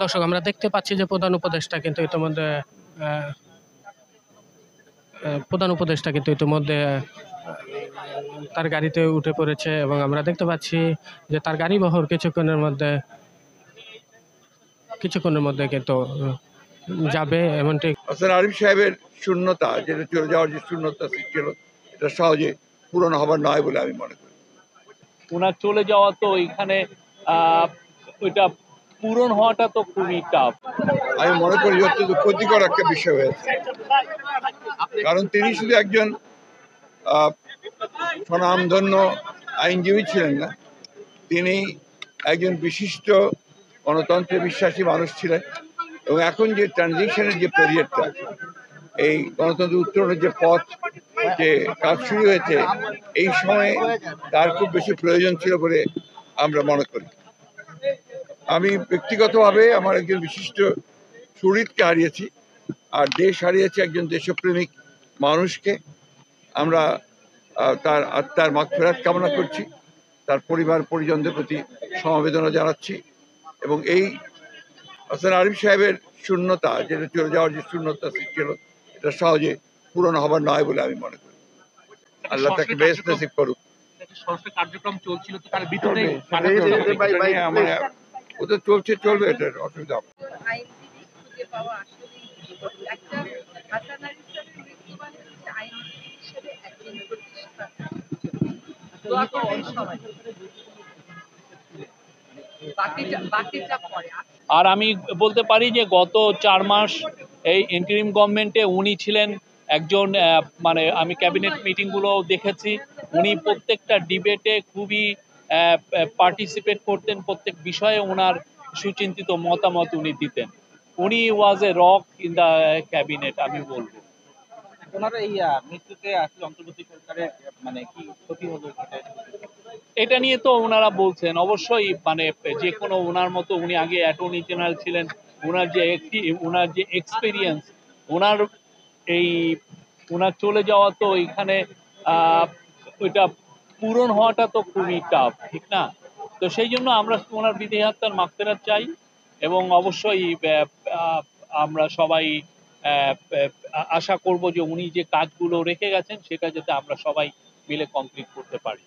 দর্শক, আমরা দেখতে পাচ্ছি যে প্রধান উপদেষ্টা কিন্তু ইতিমধ্যে তার গাড়িতে উঠে পড়েছে এবং আমরা দেখতে পাচ্ছি যে তার গাড়ি বহর কিছুক্ষণের মধ্যে কিন্তু যাবে। এমনটি হাসান আরিফ সাহেবের শূন্যতা, যেটা চলে যাওয়ার যে শূন্যতা ছিল, এটা সহজে পূরণ হবার নয় বলে আমি মনে করি। ওনার চলে যাওয়া তো এখানে ওইটা পূরণ হওয়াটা তো খুবই টাফ। আমি মনে করি অত্যন্ত ক্ষতিকর একটা বিষয় হয়েছে, কারণ তিনি শুধু একজন স্বনামধন্য আইনজীবী ছিলেন না, তিনি একজন বিশিষ্ট গণতন্ত্রে বিশ্বাসী মানুষ ছিলেন। এবং এখন যে ট্রানজিশনের যে পিরিয়ডটা, এই গণতন্ত্র উত্তরণের যে পথ, যে কাজ শুরু হয়েছে, এই সময়ে তার খুব বেশি প্রয়োজন ছিল বলে আমরা মনে করি। আমি ব্যক্তিগতভাবে আমার একজন বিশিষ্ট সুহৃদকে হারিয়েছি, আর দেশ হারিয়েছে একজন দেশপ্রেমিক মানুষকে। আমরা তার আত্মার মাগফিরাত কামনা করছি, তার পরিবার পরিজনদের প্রতি সমবেদনা জানাচ্ছি। এবং এই হাসান আরিফ সাহেবের শূন্যতা, যেটা চলে যাওয়ার যে শূন্যতা ছিল, এটা সহজে পূরণ হবার নয় বলে আমি মনে করি। আল্লাহ তাকে বেহেশত নসিব করুক। কার্যক্রম চলছিল, তো তার ভিতরে ওদের চলবে, এটার অসুবিধা হবে। আর আমি বলতে পারি যে গত 4 মাস এই ইন্টারিম গভর্নমেন্টে উনি ছিলেন একজন, মানে আমি ক্যাবিনেট মিটিংগুলো দেখেছি, উনি প্রত্যেকটা ডিবেটে খুবই পার্টিসিপেট করতেন, প্রত্যেক বিষয়ে ওনার সুচিন্তিত মতামত উনি দিতেন। উনি was a rock in the cabinet, আমি বলবো। ওনার এই মৃত্যুতে আসলে অন্তর্বর্তী সরকারের মানে কি ক্ষতি হলো এটা নিয়ে তো ওনারা বলছেন, অবশ্যই মানে যে কোনো ওনার মতো, উনি আগে অ্যাটর্নি জেনারেল ছিলেন, ওনার যে এক্সপিরিয়েন্স, ওনার এই ওনার চলে যাওয়া তো এখানে ওইটা পূরণ হওয়াটা তো খুবই টাফ, ঠিক না? তো সেই জন্য আমরা ওনার বিদেহী আত্মার মাগফিরাত চাই এবং অবশ্যই আমরা সবাই আশা করব যে উনি যে কাজগুলো রেখে গেছেন সেটা যাতে আমরা সবাই মিলে কমপ্লিট করতে পারি।